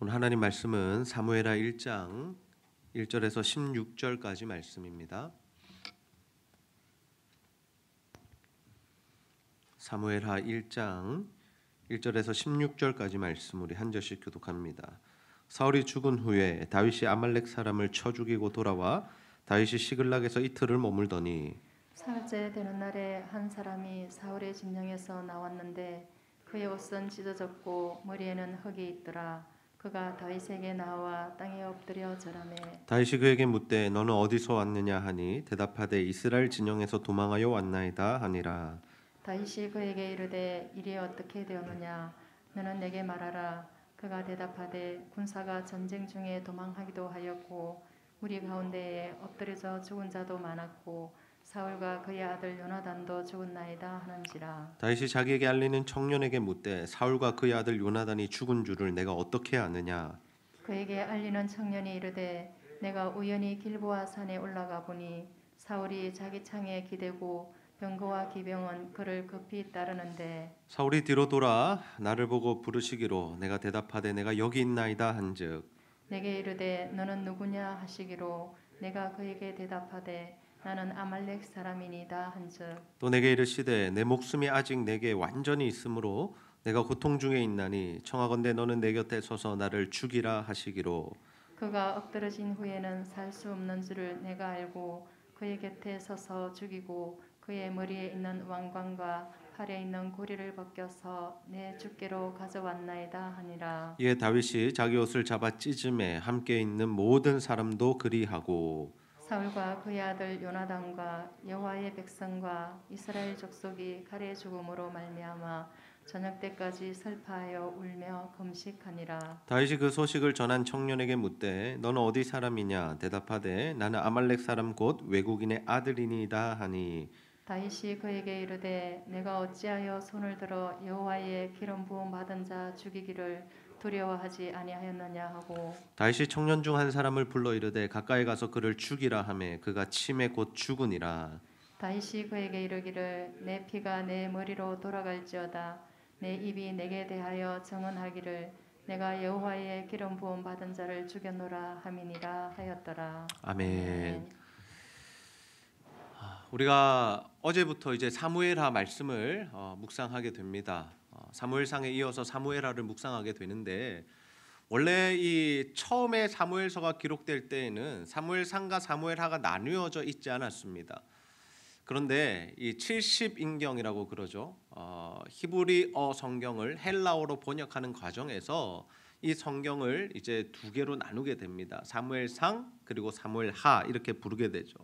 오늘 하나님 말씀은 사무엘하 1장 1절에서 16절까지 말씀입니다. 사무엘하 1장 1절에서 16절까지 말씀 우리 한 절씩 교독합니다. 사울이 죽은 후에 다윗이 아말렉 사람을 쳐 죽이고 돌아와 다윗이 시글락에서 이틀을 머물더니 사흘째 되는 날에 한 사람이 사울의 진영에서 나왔는데 그의 옷은 찢어졌고 머리에는 흙이 있더라. 그가 다윗에게 나와 땅에 엎드려 절하매 다윗이 그에게 묻되 너는 어디서 왔느냐 하니 대답하되 이스라엘 진영에서 도망하여 왔나이다 하니라. 다윗이 그에게 이르되 일이 어떻게 되었느냐 너는 내게 말하라. 그가 대답하되 군사가 전쟁 중에 도망하기도 하였고 우리 가운데에 엎드려져 죽은 자도 많았고 사울과 그의 아들 요나단도 죽었나이다 하는지라. 다윗이 자기에게 알리는 청년에게 묻되 사울과 그의 아들 요나단이 죽은 줄을 내가 어떻게 아느냐. 그에게 알리는 청년이 이르되 내가 우연히 길보아 산에 올라가 보니 사울이 자기 창에 기대고 병거와 기병은 그를 급히 따르는데 사울이 뒤로 돌아 나를 보고 부르시기로 내가 대답하되 내가 여기 있나이다 한즉 내게 이르되 너는 누구냐 하시기로 내가 그에게 대답하되 나는 아말렉 사람이니다 한즉 또 내게 이르시되 내 목숨이 아직 내게 완전히 있으므로 내가 고통 중에 있나니 청하건대 너는 내 곁에 서서 나를 죽이라 하시기로 그가 엎드러진 후에는 살 수 없는 줄을 내가 알고 그의 곁에 서서 죽이고 그의 머리에 있는 왕관과 팔에 있는 고리를 벗겨서 내 주께로 가져왔나이다 하니라. 이에 다윗이 자기 옷을 잡아 찢음에 함께 있는 모든 사람도 그리하고 사울과 그의 아들 요나단과 여호와의 백성과 이스라엘 족속이 칼에 죽음으로 말미암아 저녁 때까지 슬퍼하여 울며 금식하니라. 다윗이 그 소식을 전한 청년에게 묻되 너는 어디 사람이냐 대답하되 나는 아말렉 사람 곧 외국인의 아들이니이다 하니 다윗이 그에게 이르되 내가 어찌하여 손을 들어 여호와의 기름 부음 받은 자 죽이기를 두려워하지 아니하였느냐 하고 다윗이 청년 중 한 사람을 불러 이르되 가까이 가서 그를 죽이라 하매 그가 침에 곧 죽으니라. 다윗이 그에게 이르기를 내 피가 내 머리로 돌아갈지어다 내 입이 내게 대하여 증언하기를 내가 여호와의 기름 부음 받은 자를 죽였노라 함이니라 하였더라. 아멘. 우리가 어제부터 이제 사무엘하 말씀을 묵상하게 됩니다. 사무엘상에 이어서 사무엘하를 묵상하게 되는데 원래 이 처음에 사무엘서가 기록될 때에는 사무엘상과 사무엘하가 나누어져 있지 않았습니다. 그런데 이 70인경이라고 그러죠. 히브리어 성경을 헬라어로 번역하는 과정에서 이 성경을 이제 두 개로 나누게 됩니다. 사무엘상 그리고 사무엘하 이렇게 부르게 되죠.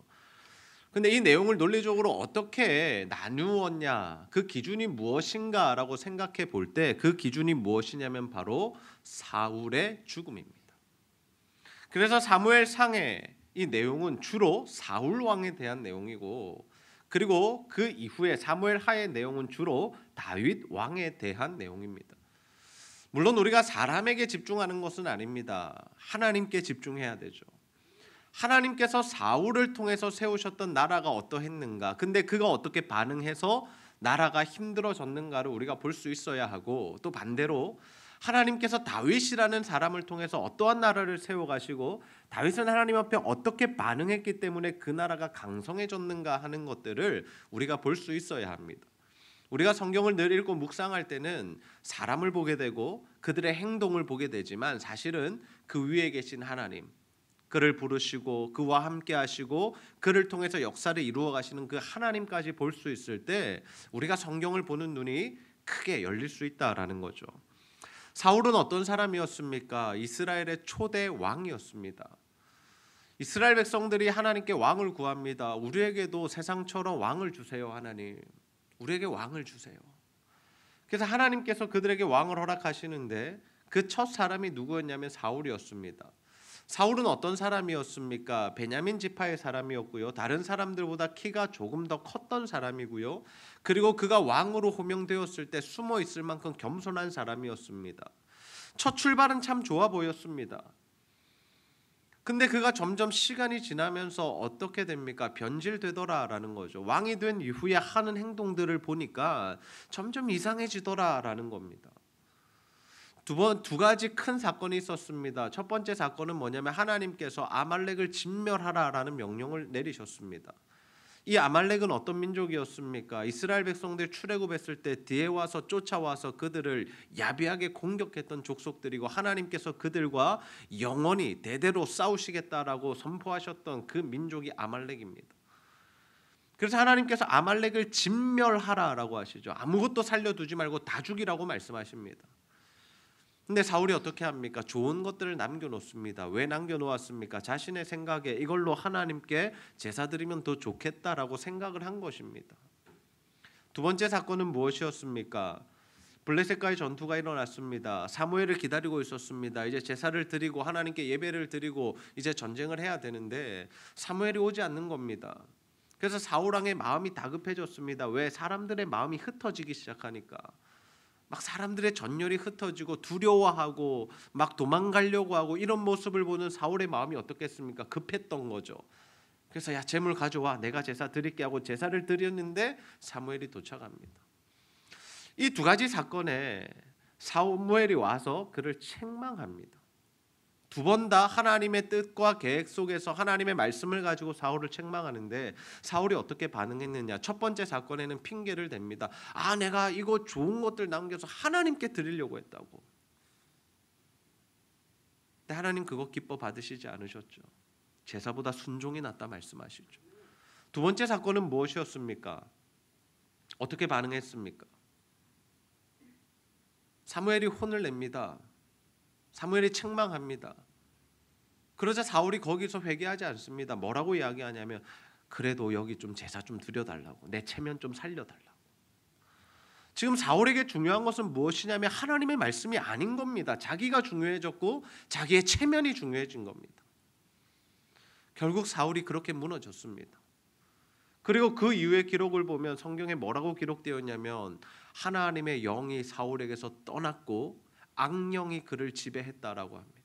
근데 이 내용을 논리적으로 어떻게 나누었냐, 그 기준이 무엇인가라고 생각해 볼 때 그 기준이 무엇이냐면 바로 사울의 죽음입니다. 그래서 사무엘상의 이 내용은 주로 사울 왕에 대한 내용이고 그리고 그 이후에 사무엘하의 내용은 주로 다윗 왕에 대한 내용입니다. 물론 우리가 사람에게 집중하는 것은 아닙니다. 하나님께 집중해야 되죠. 하나님께서 사울을 통해서 세우셨던 나라가 어떠했는가, 근데 그가 어떻게 반응해서 나라가 힘들어졌는가를 우리가 볼 수 있어야 하고, 또 반대로 하나님께서 다윗이라는 사람을 통해서 어떠한 나라를 세워가시고 다윗은 하나님 앞에 어떻게 반응했기 때문에 그 나라가 강성해졌는가 하는 것들을 우리가 볼 수 있어야 합니다. 우리가 성경을 늘 읽고 묵상할 때는 사람을 보게 되고 그들의 행동을 보게 되지만 사실은 그 위에 계신 하나님, 그를 부르시고 그와 함께 하시고 그를 통해서 역사를 이루어 가시는 그 하나님까지 볼 수 있을 때 우리가 성경을 보는 눈이 크게 열릴 수 있다라는 거죠. 사울은 어떤 사람이었습니까? 이스라엘의 초대 왕이었습니다. 이스라엘 백성들이 하나님께 왕을 구합니다. 우리에게도 세상처럼 왕을 주세요, 하나님. 우리에게 왕을 주세요. 그래서 하나님께서 그들에게 왕을 허락하시는데 그 첫 사람이 누구였냐면 사울이었습니다. 사울은 어떤 사람이었습니까? 베냐민 지파의 사람이었고요. 다른 사람들보다 키가 조금 더 컸던 사람이고요. 그리고 그가 왕으로 호명되었을 때 숨어 있을 만큼 겸손한 사람이었습니다. 첫 출발은 참 좋아 보였습니다. 근데 그가 점점 시간이 지나면서 어떻게 됩니까? 변질되더라라는 거죠. 왕이 된 이후에 하는 행동들을 보니까 점점 이상해지더라라는 겁니다. 두 가지 큰 사건이 있었습니다. 첫 번째 사건은 뭐냐면 하나님께서 아말렉을 진멸하라라는 명령을 내리셨습니다. 이 아말렉은 어떤 민족이었습니까? 이스라엘 백성들 출애굽했을 때 뒤에 와서 쫓아와서 그들을 야비하게 공격했던 족속들이고 하나님께서 그들과 영원히 대대로 싸우시겠다라고 선포하셨던 그 민족이 아말렉입니다. 그래서 하나님께서 아말렉을 진멸하라라고 하시죠. 아무것도 살려두지 말고 다 죽이라고 말씀하십니다. 근데 사울이 어떻게 합니까? 좋은 것들을 남겨놓습니다. 왜 남겨놓았습니까? 자신의 생각에 이걸로 하나님께 제사 드리면 더 좋겠다라고 생각을 한 것입니다. 두 번째 사건은 무엇이었습니까? 블레셋과의 전투가 일어났습니다. 사무엘을 기다리고 있었습니다. 이제 제사를 드리고 하나님께 예배를 드리고 이제 전쟁을 해야 되는데 사무엘이 오지 않는 겁니다. 그래서 사울 왕의 마음이 다급해졌습니다. 왜? 사람들의 마음이 흩어지기 시작하니까. 막 사람들의 전열이 흩어지고 두려워하고 막 도망가려고 하고 이런 모습을 보는 사울의 마음이 어떻겠습니까? 급했던 거죠. 그래서 야 제물 가져와 내가 제사 드릴게 하고 제사를 드렸는데 사무엘이 도착합니다. 이 두 가지 사건에 사무엘이 와서 그를 책망합니다. 두 번 다 하나님의 뜻과 계획 속에서 하나님의 말씀을 가지고 사울을 책망하는데 사울이 어떻게 반응했느냐? 첫 번째 사건에는 핑계를 댑니다. 아 내가 이거 좋은 것들 남겨서 하나님께 드리려고 했다고. 근데 하나님 그거 기뻐 받으시지 않으셨죠. 제사보다 순종이 낫다 말씀하시죠. 두 번째 사건은 무엇이었습니까? 어떻게 반응했습니까? 사무엘이 혼을 냅니다. 사무엘이 책망합니다. 그러자 사울이 거기서 회개하지 않습니다. 뭐라고 이야기하냐면 그래도 여기 좀 제사 좀 드려달라고, 내 체면 좀 살려달라고. 지금 사울에게 중요한 것은 무엇이냐면 하나님의 말씀이 아닌 겁니다. 자기가 중요해졌고 자기의 체면이 중요해진 겁니다. 결국 사울이 그렇게 무너졌습니다. 그리고 그 이후의 기록을 보면 성경에 뭐라고 기록되어 있냐면 하나님의 영이 사울에게서 떠났고 악령이 그를 지배했다라고 합니다.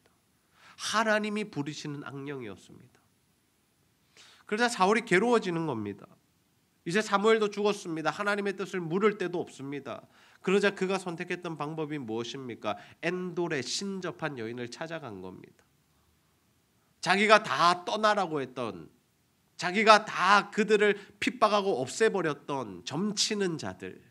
하나님이 부리시는 악령이었습니다. 그러자 사울이 괴로워지는 겁니다. 이제 사무엘도 죽었습니다. 하나님의 뜻을 물을 데도 없습니다. 그러자 그가 선택했던 방법이 무엇입니까? 엔돌의 신접한 여인을 찾아간 겁니다. 자기가 다 떠나라고 했던, 자기가 다 그들을 핍박하고 없애버렸던 점치는 자들,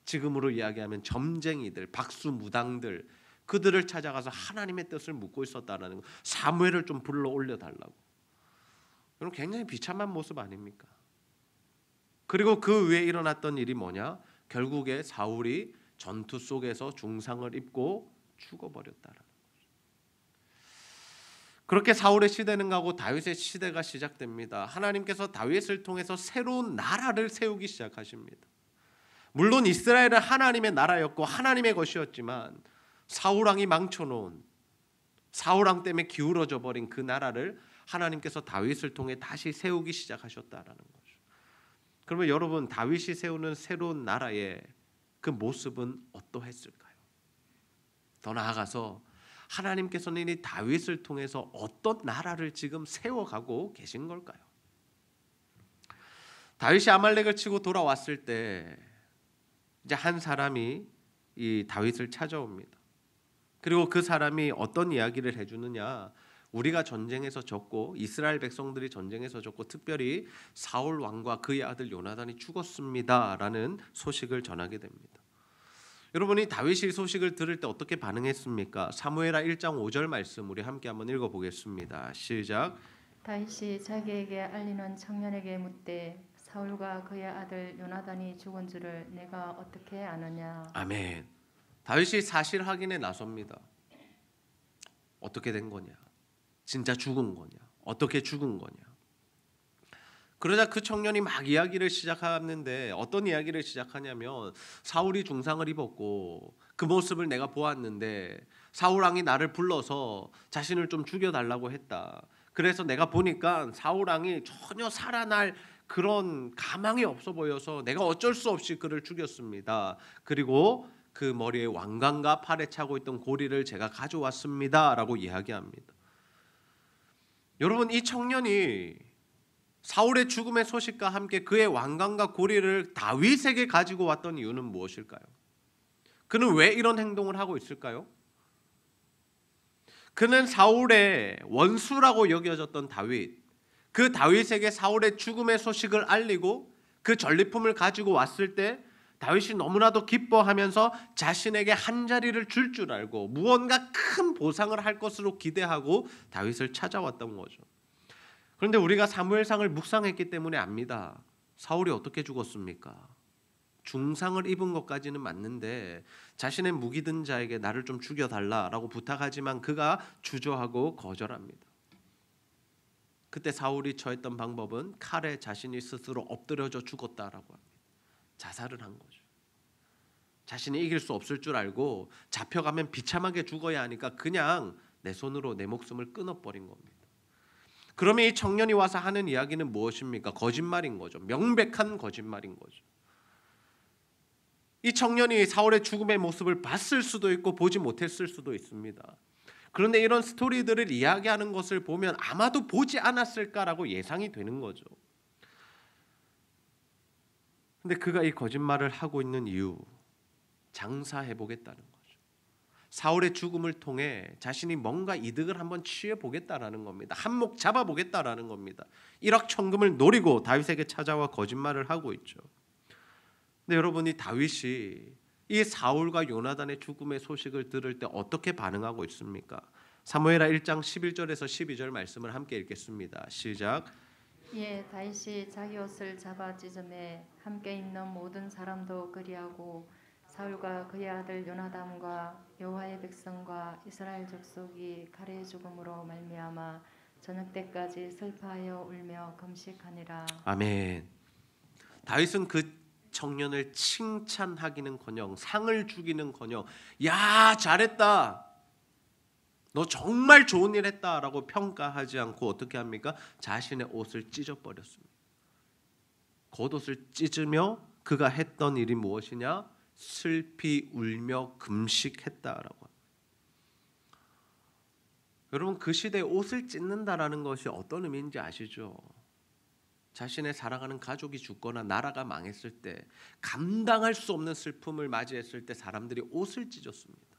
지금으로 이야기하면 점쟁이들, 박수무당들, 그들을 찾아가서 하나님의 뜻을 묻고 있었다라는 거. 사무엘을 좀 불러 올려달라고. 여러분 굉장히 비참한 모습 아닙니까? 그리고 그 위에 일어났던 일이 뭐냐? 결국에 사울이 전투 속에서 중상을 입고 죽어버렸다라는 거죠. 그렇게 사울의 시대는 가고 다윗의 시대가 시작됩니다. 하나님께서 다윗을 통해서 새로운 나라를 세우기 시작하십니다. 물론 이스라엘은 하나님의 나라였고 하나님의 것이었지만 사울왕이 망쳐놓은, 사울왕 때문에 기울어져 버린 그 나라를 하나님께서 다윗을 통해 다시 세우기 시작하셨다라는 거죠. 그러면 여러분 다윗이 세우는 새로운 나라의 그 모습은 어떠했을까요? 더 나아가서 하나님께서는 이 다윗을 통해서 어떤 나라를 지금 세워가고 계신 걸까요? 다윗이 아말렉을 치고 돌아왔을 때 이제 한 사람이 이 다윗을 찾아옵니다. 그리고 그 사람이 어떤 이야기를 해주느냐? 우리가 전쟁에서 졌고 이스라엘 백성들이 전쟁에서 졌고 특별히 사울 왕과 그의 아들 요나단이 죽었습니다라는 소식을 전하게 됩니다. 여러분이 다윗이 소식을 들을 때 어떻게 반응했습니까? 사무엘하 1장 5절 말씀 우리 함께 한번 읽어보겠습니다. 시작. 다윗이 자기에게 알리는 청년에게 묻되 사울과 그의 아들 요나단이 죽은 줄을 내가 어떻게 아느냐? 아멘. 다윗이 사실 확인에 나섭니다. 어떻게 된 거냐? 진짜 죽은 거냐? 어떻게 죽은 거냐? 그러자 그 청년이 막 이야기를 시작하는데 어떤 이야기를 시작하냐면 사울이 중상을 입었고 그 모습을 내가 보았는데 사울 왕이 나를 불러서 자신을 좀 죽여달라고 했다. 그래서 내가 보니까 사울 왕이 전혀 살아날 그런 가망이 없어 보여서 내가 어쩔 수 없이 그를 죽였습니다. 그리고 그 머리에 왕관과 팔에 차고 있던 고리를 제가 가져왔습니다라고 이야기합니다. 여러분 이 청년이 사울의 죽음의 소식과 함께 그의 왕관과 고리를 다윗에게 가지고 왔던 이유는 무엇일까요? 그는 왜 이런 행동을 하고 있을까요? 그는 사울의 원수라고 여겨졌던 다윗, 그 다윗에게 사울의 죽음의 소식을 알리고 그 전리품을 가지고 왔을 때 다윗이 너무나도 기뻐하면서 자신에게 한 자리를 줄 줄 알고 무언가 큰 보상을 할 것으로 기대하고 다윗을 찾아왔던 거죠. 그런데 우리가 사무엘상을 묵상했기 때문에 압니다. 사울이 어떻게 죽었습니까? 중상을 입은 것까지는 맞는데 자신의 무기 든 자에게 나를 좀 죽여달라라고 부탁하지만 그가 주저하고 거절합니다. 그때 사울이 처했던 방법은 칼에 자신이 스스로 엎드려져 죽었다라고 합니다. 자살을 한 거죠. 자신이 이길 수 없을 줄 알고 잡혀가면 비참하게 죽어야 하니까 그냥 내 손으로 내 목숨을 끊어버린 겁니다. 그러면 이 청년이 와서 하는 이야기는 무엇입니까? 거짓말인 거죠. 명백한 거짓말인 거죠. 이 청년이 사울의 죽음의 모습을 봤을 수도 있고 보지 못했을 수도 있습니다. 그런데 이런 스토리들을 이야기하는 것을 보면 아마도 보지 않았을까라고 예상이 되는 거죠. 근데 그가 이 거짓말을 하고 있는 이유, 장사해 보겠다는 거죠. 사울의 죽음을 통해 자신이 뭔가 이득을 한번 취해 보겠다라는 겁니다. 한몫 잡아 보겠다라는 겁니다. 일확천금을 노리고 다윗에게 찾아와 거짓말을 하고 있죠. 근데 여러분이 다윗이 이 사울과 요나단의 죽음의 소식을 들을 때 어떻게 반응하고 있습니까? 사무엘하 1장 11절에서 12절 말씀을 함께 읽겠습니다. 시작. 이에 다윗이 자기 옷을 잡아 찢음에 함께 있는 모든 사람도 그리하고 사울과 그의 아들 요나단과 여호와의 백성과 이스라엘 족속이 칼의 죽음으로 말미암아 저녁 때까지 슬퍼하여 울며 금식하니라. 아멘. 다윗은 그 청년을 칭찬하기는커녕 상을 주기는커녕 야 잘했다, 너 정말 좋은 일 했다라고 평가하지 않고 어떻게 합니까? 자신의 옷을 찢어버렸습니다. 겉옷을 찢으며 그가 했던 일이 무엇이냐? 슬피 울며 금식했다라고 합니다. 여러분, 그 시대에 옷을 찢는다라는 것이 어떤 의미인지 아시죠? 자신의 사랑하는 가족이 죽거나 나라가 망했을 때 감당할 수 없는 슬픔을 맞이했을 때 사람들이 옷을 찢었습니다.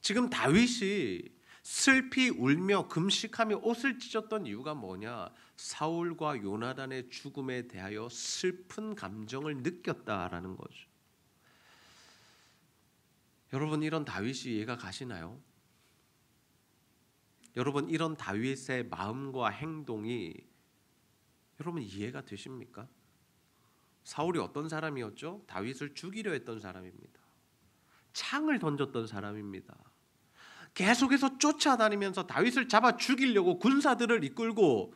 지금 다윗이 슬피 울며 금식하며 옷을 찢었던 이유가 뭐냐? 사울과 요나단의 죽음에 대하여 슬픈 감정을 느꼈다라는 거죠. 여러분, 이런 다윗이 이해가 가시나요? 여러분, 이런 다윗의 마음과 행동이 여러분 이해가 되십니까? 사울이 어떤 사람이었죠? 다윗을 죽이려 했던 사람입니다. 창을 던졌던 사람입니다. 계속해서 쫓아다니면서 다윗을 잡아 죽이려고 군사들을 이끌고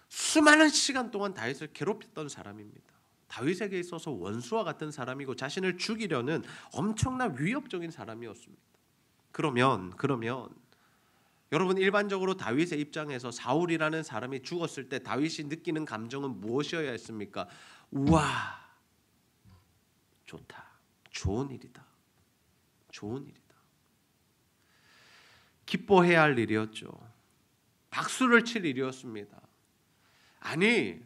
수많은 시간 동안 다윗을 괴롭혔던 사람입니다. 다윗에게 있어서 원수와 같은 사람이고 자신을 죽이려는 엄청난 위협적인 사람이었습니다. 그러면 여러분, 일반적으로 다윗의 입장에서 사울이라는 사람이 죽었을 때 다윗이 느끼는 감정은 무엇이어야 했습니까? 우와, 좋다, 좋은 일이다, 좋은 일이다. 기뻐해야 할 일이었죠. 박수를 칠 일이었습니다. 아니,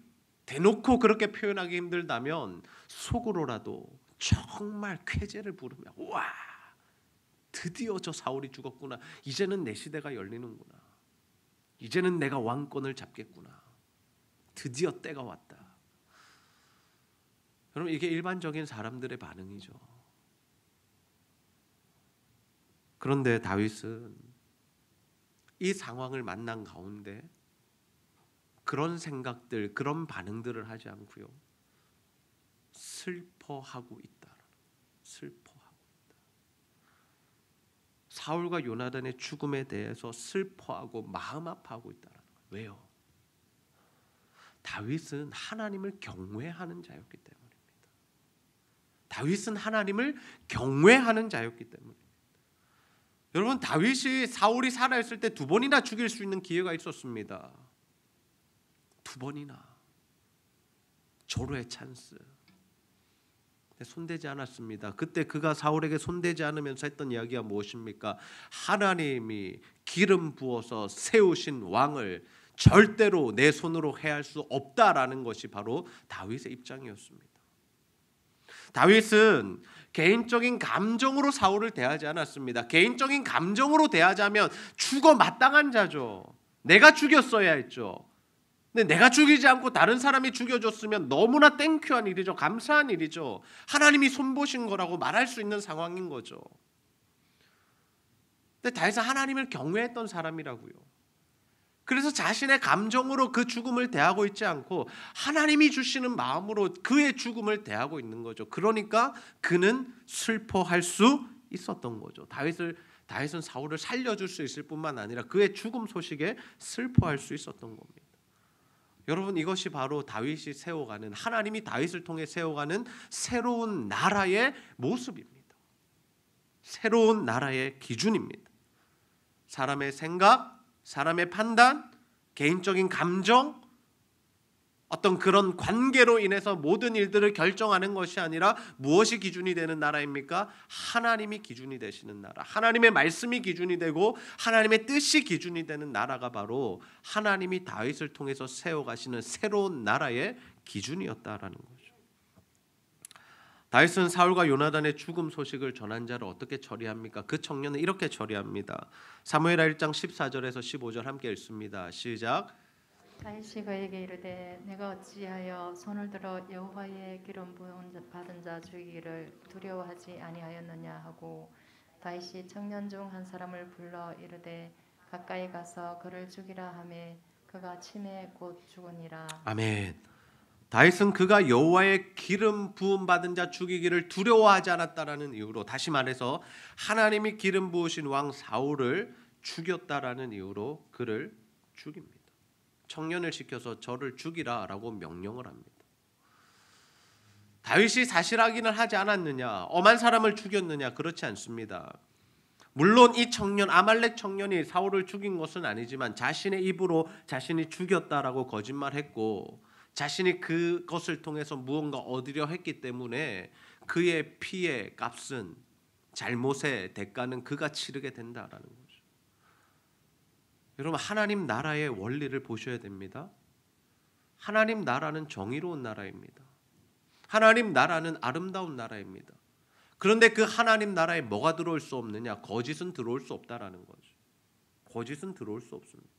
대놓고 그렇게 표현하기 힘들다면 속으로라도 정말 쾌재를 부르며 와, 드디어 저 사울이 죽었구나. 이제는 내 시대가 열리는구나. 이제는 내가 왕권을 잡겠구나. 드디어 때가 왔다. 여러분, 이게 일반적인 사람들의 반응이죠. 그런데 다윗은 이 상황을 만난 가운데 그런 생각들, 그런 반응들을 하지 않고요, 슬퍼하고 있다. 슬퍼하고 있다. 사울과 요나단의 죽음에 대해서 슬퍼하고 마음 아파하고 있다는 거예요. 왜요? 다윗은 하나님을 경외하는 자였기 때문입니다. 다윗은 하나님을 경외하는 자였기 때문입니다. 여러분, 다윗이 사울이 살아있을 때 2번이나 죽일 수 있는 기회가 있었습니다. 2번이나 절호의 찬스. 손대지 않았습니다. 그때 그가 사울에게 손대지 않으면서 했던 이야기가 무엇입니까? 하나님이 기름 부어서 세우신 왕을 절대로 내 손으로 해할 수 없다라는 것이 바로 다윗의 입장이었습니다. 다윗은 개인적인 감정으로 사울을 대하지 않았습니다. 개인적인 감정으로 대하자면 죽어 마땅한 자죠. 내가 죽였어야 했죠. 근데 내가 죽이지 않고 다른 사람이 죽여줬으면 너무나 땡큐한 일이죠. 감사한 일이죠. 하나님이 손보신 거라고 말할 수 있는 상황인 거죠. 근데 다윗은 하나님을 경외했던 사람이라고요. 그래서 자신의 감정으로 그 죽음을 대하고 있지 않고 하나님이 주시는 마음으로 그의 죽음을 대하고 있는 거죠. 그러니까 그는 슬퍼할 수 있었던 거죠. 다윗은 사울을 살려줄 수 있을 뿐만 아니라 그의 죽음 소식에 슬퍼할 수 있었던 겁니다. 여러분, 이것이 바로 다윗이 세워가는, 하나님이 다윗을 통해 세워가는 새로운 나라의 모습입니다. 새로운 나라의 기준입니다. 사람의 생각, 사람의 판단, 개인적인 감정, 어떤 그런 관계로 인해서 모든 일들을 결정하는 것이 아니라 무엇이 기준이 되는 나라입니까? 하나님이 기준이 되시는 나라, 하나님의 말씀이 기준이 되고 하나님의 뜻이 기준이 되는 나라가 바로 하나님이 다윗을 통해서 세워가시는 새로운 나라의 기준이었다라는 거죠. 다윗은 사울과 요나단의 죽음 소식을 전한 자를 어떻게 처리합니까? 그 청년은 이렇게 처리합니다. 사무엘하 1장 14절에서 15절 함께 읽습니다. 시작. 다윗이 그에게 이르되 내가 어찌하여 손을 들어 여호와의 기름 부음 받은 자 죽이기를 두려워하지 아니하였느냐 하고, 다윗이 청년 중 한 사람을 불러 이르되 가까이 가서 그를 죽이라 하매 그가 침에 곧 죽으니라. 아멘. 다윗은 그가 여호와의 기름 부음 받은 자 죽이기를 두려워하지 않았다라는 이유로, 다시 말해서 하나님이 기름 부으신 왕 사울을 죽였다라는 이유로 그를 죽입니다. 청년을 시켜서 저를 죽이라라고 명령을 합니다. 다윗이 사실 확인을 하지 않았느냐, 엄한 사람을 죽였느냐? 그렇지 않습니다. 물론 이 청년, 아말렉 청년이 사울을 죽인 것은 아니지만 자신의 입으로 자신이 죽였다라고 거짓말했고 자신이 그것을 통해서 무언가 얻으려 했기 때문에 그의 피의 값은, 잘못의 대가는 그가 치르게 된다라는 거죠. 여러분, 하나님 나라의 원리를 보셔야 됩니다. 하나님 나라는 정의로운 나라입니다. 하나님 나라는 아름다운 나라입니다. 그런데 그 하나님 나라에 뭐가 들어올 수 없느냐? 거짓은 들어올 수 없다라는 거죠. 거짓은 들어올 수 없습니다.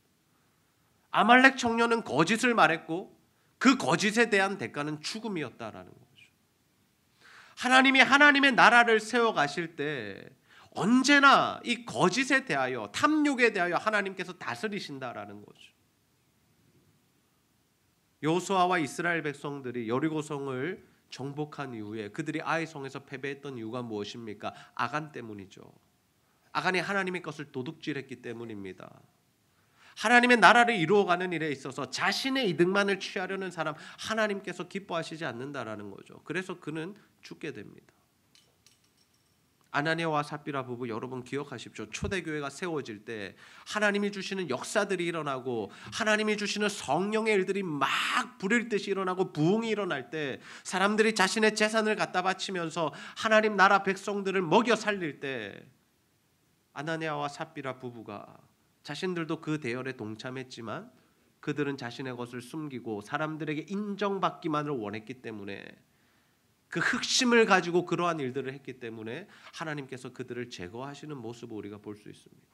아말렉 청년은 거짓을 말했고 그 거짓에 대한 대가는 죽음이었다라는 거죠. 하나님이 하나님의 나라를 세워 가실 때 언제나 이 거짓에 대하여, 탐욕에 대하여 하나님께서 다스리신다라는 거죠. 여호수아와 이스라엘 백성들이 여리고성을 정복한 이후에 그들이 아이성에서 패배했던 이유가 무엇입니까? 아간 때문이죠. 아간이 하나님의 것을 도둑질했기 때문입니다. 하나님의 나라를 이루어가는 일에 있어서 자신의 이득만을 취하려는 사람, 하나님께서 기뻐하시지 않는다라는 거죠. 그래서 그는 죽게 됩니다. 아나니아와 삽비라 부부, 여러분 기억하십시오. 초대교회가 세워질 때 하나님이 주시는 역사들이 일어나고 하나님이 주시는 성령의 일들이 막 불일 듯이 일어나고 부흥이 일어날 때 사람들이 자신의 재산을 갖다 바치면서 하나님 나라 백성들을 먹여 살릴 때 아나니아와 삽비라 부부가 자신들도 그 대열에 동참했지만 그들은 자신의 것을 숨기고 사람들에게 인정받기만을 원했기 때문에, 그 흑심을 가지고 그러한 일들을 했기 때문에 하나님께서 그들을 제거하시는 모습을 우리가 볼 수 있습니다.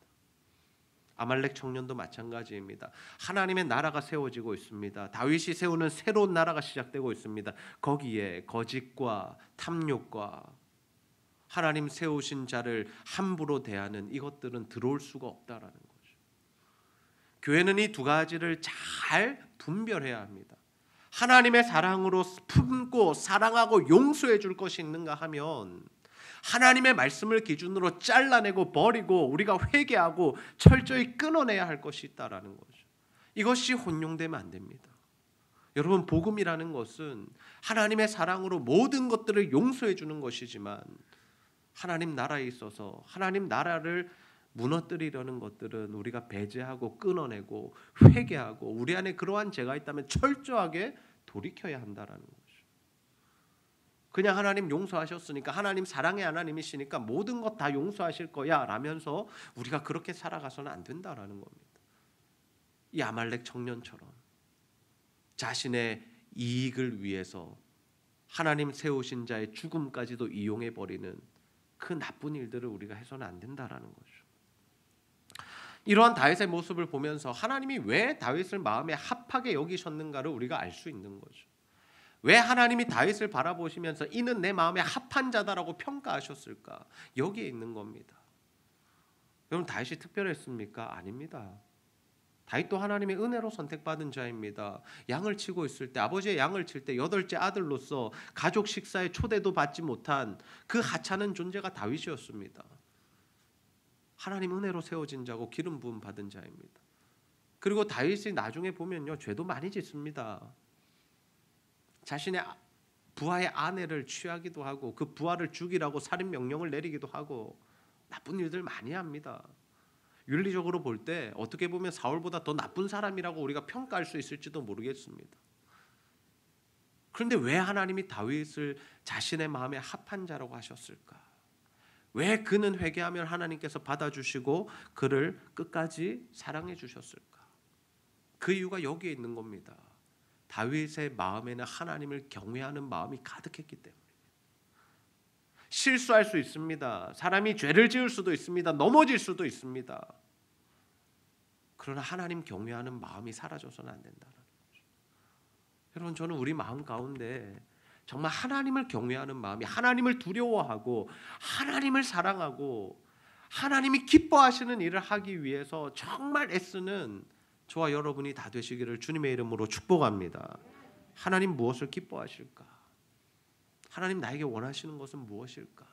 아말렉 청년도 마찬가지입니다. 하나님의 나라가 세워지고 있습니다. 다윗이 세우는 새로운 나라가 시작되고 있습니다. 거기에 거짓과 탐욕과 하나님 세우신 자를 함부로 대하는 이것들은 들어올 수가 없다라는 거죠. 교회는 이 두 가지를 잘 분별해야 합니다. 하나님의 사랑으로 품고 사랑하고 용서해 줄 것이 있는가 하면 하나님의 말씀을 기준으로 잘라내고 버리고 우리가 회개하고 철저히 끊어내야 할 것이 있다라는 거죠. 이것이 혼용되면 안 됩니다. 여러분, 복음이라는 것은 하나님의 사랑으로 모든 것들을 용서해 주는 것이지만 하나님 나라에 있어서 하나님 나라를 무너뜨리려는 것들은 우리가 배제하고 끊어내고 회개하고 우리 안에 그러한 죄가 있다면 철저하게 돌이켜야 한다라는 거죠. 그냥 하나님 용서하셨으니까, 하나님 사랑의 하나님이시니까 모든 것 다 용서하실 거야 라면서 우리가 그렇게 살아가서는 안 된다라는 겁니다. 이 아말렉 청년처럼 자신의 이익을 위해서 하나님 세우신 자의 죽음까지도 이용해 버리는 그 나쁜 일들을 우리가 해서는 안 된다라는 거죠. 이러한 다윗의 모습을 보면서 하나님이 왜 다윗을 마음에 합하게 여기셨는가를 우리가 알 수 있는 거죠. 왜 하나님이 다윗을 바라보시면서 이는 내 마음에 합한 자다라고 평가하셨을까? 여기에 있는 겁니다. 여러분, 다윗이 특별했습니까? 아닙니다. 다윗도 하나님의 은혜로 선택받은 자입니다. 양을 치고 있을 때, 아버지의 양을 칠 때 8째 아들로서 가족 식사에 초대도 받지 못한 그 하찮은 존재가 다윗이었습니다. 하나님 은혜로 세워진 자고 기름 부음 받은 자입니다. 그리고 다윗이 나중에 보면요, 죄도 많이 짓습니다. 자신의 부하의 아내를 취하기도 하고 그 부하를 죽이라고 살인 명령을 내리기도 하고 나쁜 일들 많이 합니다. 윤리적으로 볼 때 어떻게 보면 사울보다 더 나쁜 사람이라고 우리가 평가할 수 있을지도 모르겠습니다. 그런데 왜 하나님이 다윗을 자신의 마음에 합한 자라고 하셨을까? 왜 그는 회개하면 하나님께서 받아주시고 그를 끝까지 사랑해 주셨을까? 그 이유가 여기에 있는 겁니다. 다윗의 마음에는 하나님을 경외하는 마음이 가득했기 때문입니다. 실수할 수 있습니다. 사람이 죄를 지을 수도 있습니다. 넘어질 수도 있습니다. 그러나 하나님 경외하는 마음이 사라져서는 안 된다는 거죠. 여러분, 저는 우리 마음 가운데 정말 하나님을 경외하는 마음이, 하나님을 두려워하고 하나님을 사랑하고 하나님이 기뻐하시는 일을 하기 위해서 정말 애쓰는 저와 여러분이 다 되시기를 주님의 이름으로 축복합니다. 하나님 무엇을 기뻐하실까? 하나님 나에게 원하시는 것은 무엇일까?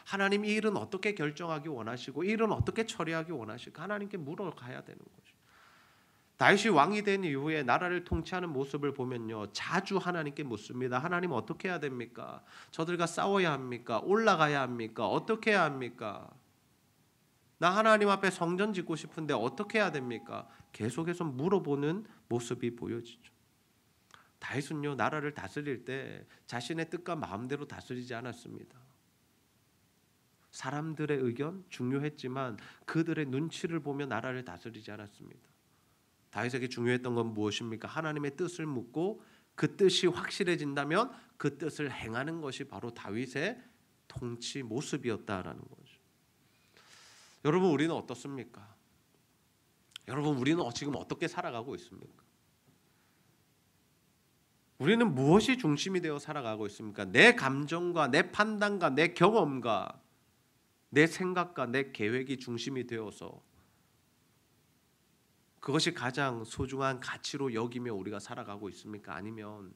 하나님 이 일은 어떻게 결정하기 원하시고 이 일은 어떻게 처리하기 원하실까? 하나님께 물어가야 되는 거죠. 다윗이 왕이 된 이후에 나라를 통치하는 모습을 보면요, 자주 하나님께 묻습니다. 하나님 어떻게 해야 됩니까? 저들과 싸워야 합니까? 올라가야 합니까? 어떻게 해야 합니까? 나 하나님 앞에 성전 짓고 싶은데 어떻게 해야 됩니까? 계속해서 물어보는 모습이 보여지죠. 다윗은요, 나라를 다스릴 때 자신의 뜻과 마음대로 다스리지 않았습니다. 사람들의 의견 중요했지만 그들의 눈치를 보며 나라를 다스리지 않았습니다. 다윗에게 중요했던 건 무엇입니까? 하나님의 뜻을 묻고 그 뜻이 확실해진다면 그 뜻을 행하는 것이 바로 다윗의 통치 모습이었다라는 거죠. 여러분, 우리는 어떻습니까? 여러분, 우리는 지금 어떻게 살아가고 있습니까? 우리는 무엇이 중심이 되어 살아가고 있습니까? 내 감정과 내 판단과 내 경험과 내 생각과 내 계획이 중심이 되어서 그것이 가장 소중한 가치로 여기며 우리가 살아가고 있습니까? 아니면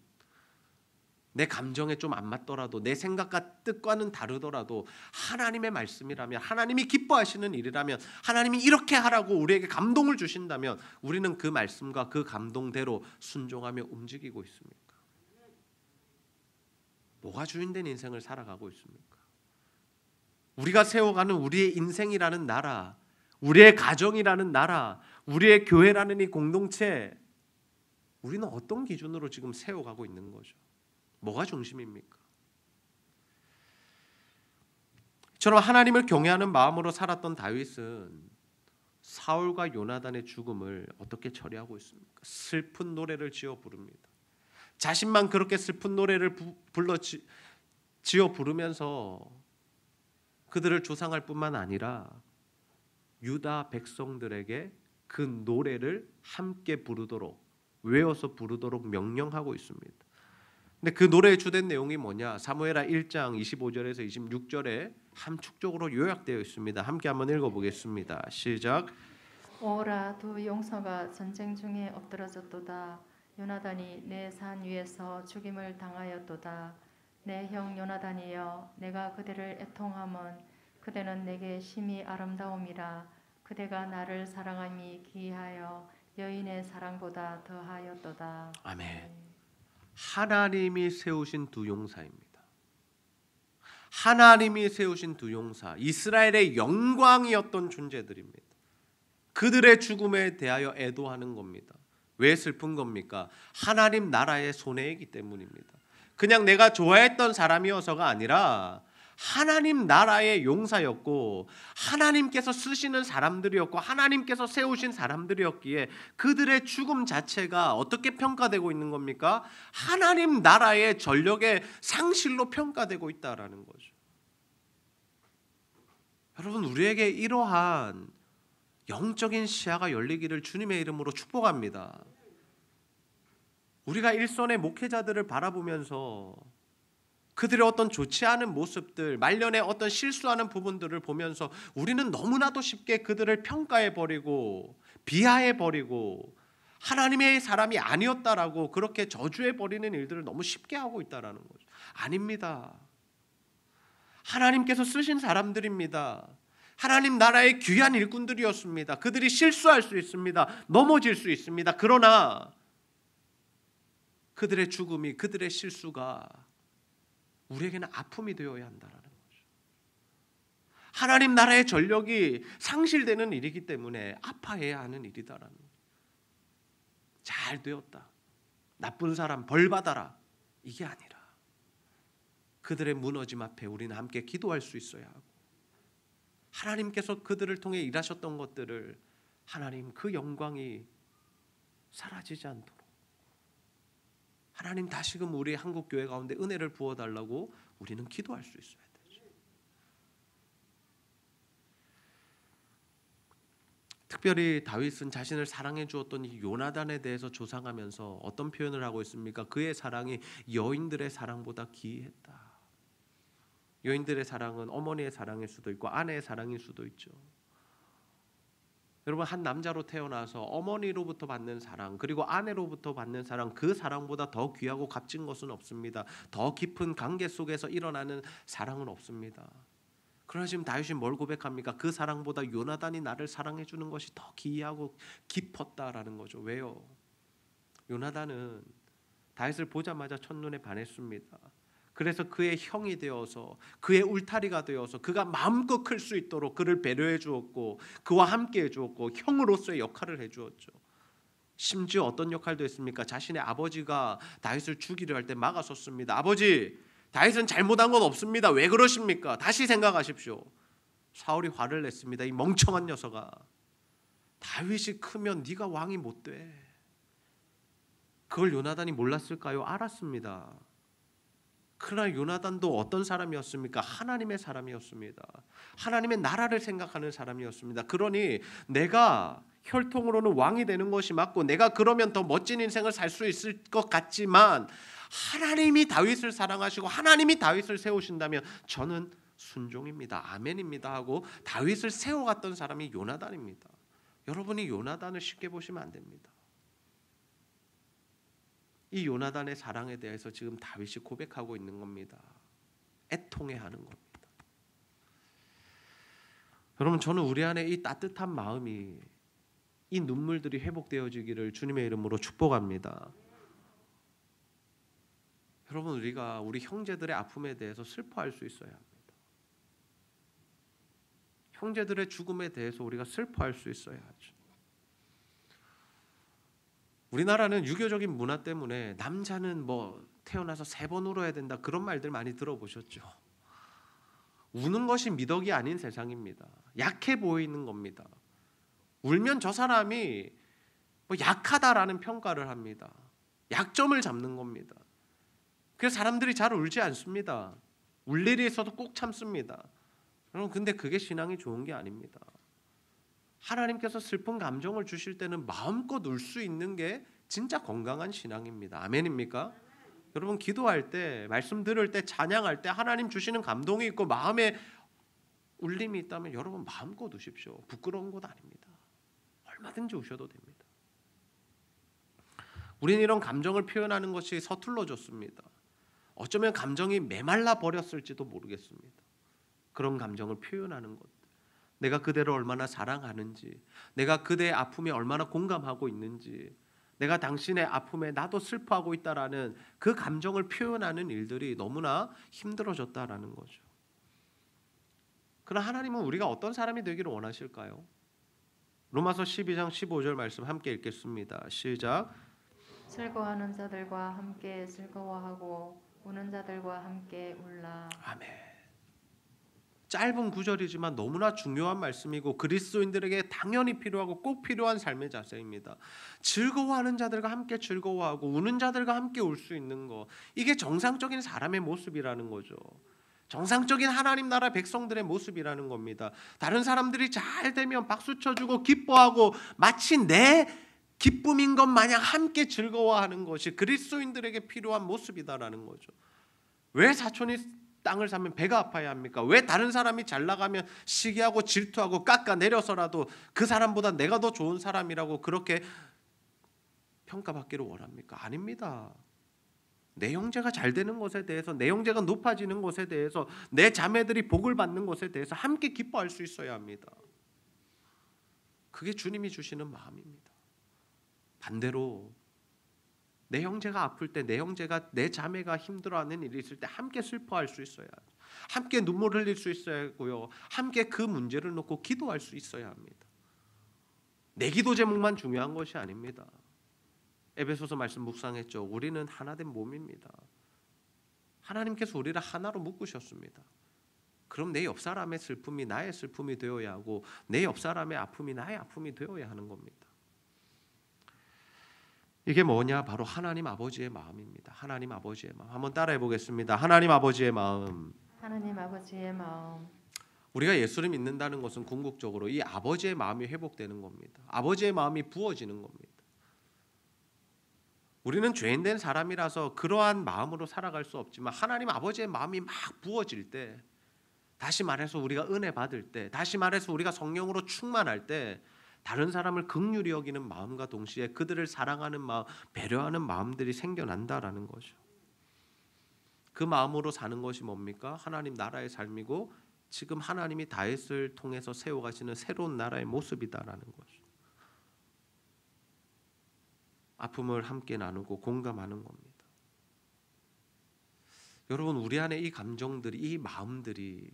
내 감정에 좀 안 맞더라도 내 생각과 뜻과는 다르더라도 하나님의 말씀이라면, 하나님이 기뻐하시는 일이라면, 하나님이 이렇게 하라고 우리에게 감동을 주신다면 우리는 그 말씀과 그 감동대로 순종하며 움직이고 있습니까? 뭐가 주인된 인생을 살아가고 있습니까? 우리가 세워가는 우리의 인생이라는 나라, 우리의 가정이라는 나라, 우리의 교회라는 이 공동체, 우리는 어떤 기준으로 지금 세워가고 있는 거죠? 뭐가 중심입니까? 저는 하나님을 경외하는 마음으로 살았던 다윗은 사울과 요나단의 죽음을 어떻게 처리하고 있습니까? 슬픈 노래를 지어 부릅니다. 자신만 그렇게 슬픈 노래를 지어 부르면서 그들을 조상할 뿐만 아니라 유다 백성들에게 그 노래를 함께 부르도록, 외워서 부르도록 명령하고 있습니다. 근데 그 노래의 주된 내용이 뭐냐? 사무엘하 1장 25절에서 26절에 함축적으로 요약되어 있습니다. 함께 한번 읽어보겠습니다. 시작. 오라, 두 용서가 전쟁 중에 엎드러졌도다. 요나단이 내 산 위에서 죽임을 당하였도다. 내 형 요나단이여, 내가 그대를 애통함은 그대는 내게 심히 아름다움이라. 그대가 나를 사랑함이 기이하여 여인의 사랑보다 더하였도다. 아멘. 하나님이 세우신 두 용사입니다. 하나님이 세우신 두 용사, 이스라엘의 영광이었던 존재들입니다. 그들의 죽음에 대하여 애도하는 겁니다. 왜 슬픈 겁니까? 하나님 나라의 손해이기 때문입니다. 그냥 내가 좋아했던 사람이어서가 아니라 하나님 나라의 용사였고 하나님께서 쓰시는 사람들이었고 하나님께서 세우신 사람들이었기에 그들의 죽음 자체가 어떻게 평가되고 있는 겁니까? 하나님 나라의 전력의 상실로 평가되고 있다라는 거죠. 여러분, 우리에게 이러한 영적인 시야가 열리기를 주님의 이름으로 축복합니다. 우리가 일선의 목회자들을 바라보면서 그들의 어떤 좋지 않은 모습들, 말년에 어떤 실수하는 부분들을 보면서 우리는 너무나도 쉽게 그들을 평가해버리고 비하해버리고 하나님의 사람이 아니었다라고 그렇게 저주해버리는 일들을 너무 쉽게 하고 있다는 거죠. 아닙니다. 하나님께서 쓰신 사람들입니다. 하나님 나라의 귀한 일꾼들이었습니다. 그들이 실수할 수 있습니다. 넘어질 수 있습니다. 그러나 그들의 죽음이, 그들의 실수가 우리에게는 아픔이 되어야 한다는 거죠. 하나님 나라의 전력이 상실되는 일이기 때문에 아파해야 하는 일이다라는 거죠. 잘 되었다, 나쁜 사람 벌 받아라, 이게 아니라 그들의 무너짐 앞에 우리는 함께 기도할 수 있어야 하고 하나님께서 그들을 통해 일하셨던 것들을 하나님 그 영광이 사라지지 않도록 하나님 다시금 우리 한국 교회 가운데 은혜를 부어달라고 우리는 기도할 수 있어야 되죠. 특별히 다윗은 자신을 사랑해 주었던 이 요나단에 대해서 조상하면서 어떤 표현을 하고 있습니까? 그의 사랑이 여인들의 사랑보다 귀했다. 여인들의 사랑은 어머니의 사랑일 수도 있고 아내의 사랑일 수도 있죠. 여러분, 한 남자로 태어나서 어머니로부터 받는 사랑 그리고 아내로부터 받는 사랑, 그 사랑보다 더 귀하고 값진 것은 없습니다. 더 깊은 관계 속에서 일어나는 사랑은 없습니다. 그러나 지금 다윗이 뭘 고백합니까? 그 사랑보다 요나단이 나를 사랑해 주는 것이 더 귀하고 깊었다라는 거죠. 왜요? 요나단은 다윗을 보자마자 첫눈에 반했습니다. 그래서 그의 형이 되어서 그의 울타리가 되어서 그가 마음껏 클 수 있도록 그를 배려해 주었고 그와 함께 해 주었고 형으로서의 역할을 해 주었죠. 심지어 어떤 역할도 했습니까? 자신의 아버지가 다윗을 죽이려 할 때 막아섰습니다. 아버지, 다윗은 잘못한 건 없습니다. 왜 그러십니까? 다시 생각하십시오. 사울이 화를 냈습니다. 이 멍청한 녀석아, 다윗이 크면 네가 왕이 못 돼. 그걸 요나단이 몰랐을까요? 알았습니다. 그러나 요나단도 어떤 사람이었습니까? 하나님의 사람이었습니다. 하나님의 나라를 생각하는 사람이었습니다. 그러니 내가 혈통으로는 왕이 되는 것이 맞고 내가 그러면 더 멋진 인생을 살 수 있을 것 같지만 하나님이 다윗을 사랑하시고 하나님이 다윗을 세우신다면 저는 순종입니다. 아멘입니다 하고 다윗을 세워갔던 사람이 요나단입니다. 여러분이 요나단을 쉽게 보시면 안 됩니다. 이 요나단의 사랑에 대해서 지금 다윗이 고백하고 있는 겁니다. 애통해하는 겁니다. 여러분, 저는 우리 안에 이 따뜻한 마음이, 이 눈물들이 회복되어지기를 주님의 이름으로 축복합니다. 여러분, 우리가 우리 형제들의 아픔에 대해서 슬퍼할 수 있어야 합니다. 형제들의 죽음에 대해서 우리가 슬퍼할 수 있어야 하죠. 우리나라는 유교적인 문화 때문에 남자는 태어나서 3번 울어야 된다, 그런 말들 많이 들어보셨죠. 우는 것이 미덕이 아닌 세상입니다. 약해 보이는 겁니다. 울면 저 사람이 약하다라는 평가를 합니다. 약점을 잡는 겁니다. 그래서 사람들이 잘 울지 않습니다. 울 일이 있어도 꼭 참습니다. 여러분, 근데 그게 신앙이 좋은 게 아닙니다. 하나님께서 슬픈 감정을 주실 때는 마음껏 울 수 있는 게 진짜 건강한 신앙입니다. 아멘입니까? 여러분, 기도할 때, 말씀 들을 때, 찬양할 때 하나님 주시는 감동이 있고 마음에 울림이 있다면 여러분 마음껏 우십시오. 부끄러운 것 아닙니다. 얼마든지 우셔도 됩니다. 우리는 이런 감정을 표현하는 것이 서툴러졌습니다. 어쩌면 감정이 메말라 버렸을지도 모르겠습니다. 그런 감정을 표현하는 것, 내가 그대를 얼마나 사랑하는지, 내가 그대의 아픔에 얼마나 공감하고 있는지, 내가 당신의 아픔에 나도 슬퍼하고 있다라는 그 감정을 표현하는 일들이 너무나 힘들어졌다라는 거죠. 그러나 하나님은 우리가 어떤 사람이 되기를 원하실까요? 로마서 12장 15절 말씀 함께 읽겠습니다. 시작. 슬거워하는 자들과 함께 슬거워하고 우는 자들과 함께 울라. 아멘. 짧은 구절이지만 너무나 중요한 말씀이고 그리스도인들에게 당연히 필요하고 꼭 필요한 삶의 자세입니다. 즐거워하는 자들과 함께 즐거워하고 우는 자들과 함께 울 수 있는 거, 이게 정상적인 사람의 모습이라는 거죠. 정상적인 하나님 나라 백성들의 모습이라는 겁니다. 다른 사람들이 잘 되면 박수 쳐주고 기뻐하고 마치 내 기쁨인 것 마냥 함께 즐거워하는 것이 그리스도인들에게 필요한 모습이다라는 거죠. 왜 사촌이 땅을 사면 배가 아파야 합니까? 왜 다른 사람이 잘 나가면 시기하고 질투하고 깎아내려서라도 그 사람보다 내가 더 좋은 사람이라고 그렇게 평가받기를 원합니까? 아닙니다. 내 형제가 잘 되는 것에 대해서, 내 형제가 높아지는 것에 대해서, 내 자매들이 복을 받는 것에 대해서 함께 기뻐할 수 있어야 합니다. 그게 주님이 주시는 마음입니다. 반대로 내 형제가 아플 때, 내 형제가, 내 자매가 힘들어하는 일이 있을 때 함께 슬퍼할 수 있어야 하죠. 함께 눈물 흘릴 수 있어야 하고요. 함께 그 문제를 놓고 기도할 수 있어야 합니다. 내 기도 제목만 중요한 것이 아닙니다. 에베소서 말씀 묵상했죠. 우리는 하나된 몸입니다. 하나님께서 우리를 하나로 묶으셨습니다. 그럼 내 옆 사람의 슬픔이 나의 슬픔이 되어야 하고 내 옆 사람의 아픔이 나의 아픔이 되어야 하는 겁니다. 이게 뭐냐? 바로 하나님 아버지의 마음입니다. 하나님 아버지의 마음. 한번 따라해 보겠습니다. 하나님 아버지의 마음. 하나님 아버지의 마음. 우리가 예수를 믿는다는 것은 궁극적으로 이 아버지의 마음이 회복되는 겁니다. 아버지의 마음이 부어지는 겁니다. 우리는 죄인된 사람이라서 그러한 마음으로 살아갈 수 없지만 하나님 아버지의 마음이 막 부어질 때, 다시 말해서 우리가 은혜 받을 때, 다시 말해서 우리가 성령으로 충만할 때 다른 사람을 긍휼히 여기는 마음과 동시에 그들을 사랑하는 마음, 배려하는 마음들이 생겨난다라는 거죠. 그 마음으로 사는 것이 뭡니까? 하나님 나라의 삶이고 지금 하나님이 다윗을 통해서 세워가시는 새로운 나라의 모습이다라는 거죠. 아픔을 함께 나누고 공감하는 겁니다. 여러분, 우리 안에 이 감정들이, 이 마음들이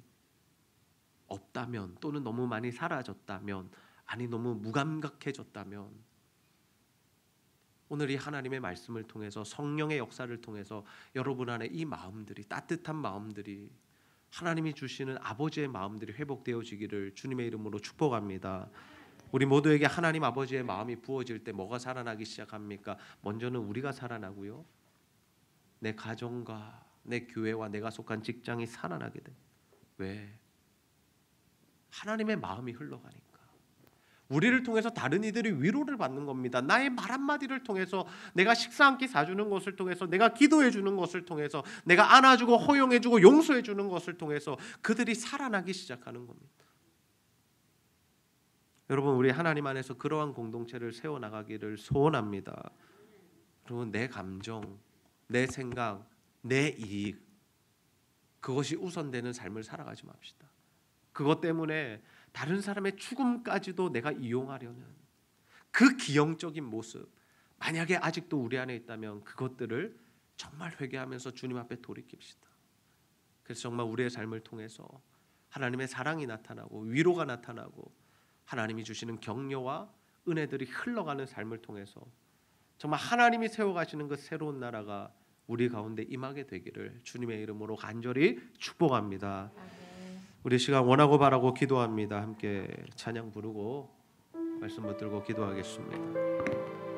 없다면, 또는 너무 많이 사라졌다면, 아니 너무 무감각해졌다면, 오늘 이 하나님의 말씀을 통해서, 성령의 역사를 통해서 여러분 안에 이 마음들이, 따뜻한 마음들이, 하나님이 주시는 아버지의 마음들이 회복되어지기를 주님의 이름으로 축복합니다. 우리 모두에게 하나님 아버지의 마음이 부어질 때 뭐가 살아나기 시작합니까? 먼저는 우리가 살아나고요, 내 가정과 내 교회와 내가 속한 직장이 살아나게 돼. 왜? 하나님의 마음이 흘러가니까. 우리를 통해서 다른 이들이 위로를 받는 겁니다. 나의 말 한마디를 통해서, 내가 식사 한 끼 사주는 것을 통해서, 내가 기도해 주는 것을 통해서, 내가 안아주고 허용해 주고 용서해 주는 것을 통해서 그들이 살아나기 시작하는 겁니다. 여러분, 우리 하나님 안에서 그러한 공동체를 세워나가기를 소원합니다. 여러분, 내 감정, 내 생각, 내 이익, 그것이 우선되는 삶을 살아가지 맙시다. 그것 때문에 다른 사람의 죽음까지도 내가 이용하려는 그 기형적인 모습, 만약에 아직도 우리 안에 있다면 그것들을 정말 회개하면서 주님 앞에 돌이킵시다. 그래서 정말 우리의 삶을 통해서 하나님의 사랑이 나타나고 위로가 나타나고 하나님이 주시는 격려와 은혜들이 흘러가는 삶을 통해서 정말 하나님이 세워가시는 그 새로운 나라가 우리 가운데 임하게 되기를 주님의 이름으로 간절히 축복합니다. 우리 시간 원하고 바라고 기도합니다. 함께 찬양 부르고 말씀 붙들고 기도하겠습니다.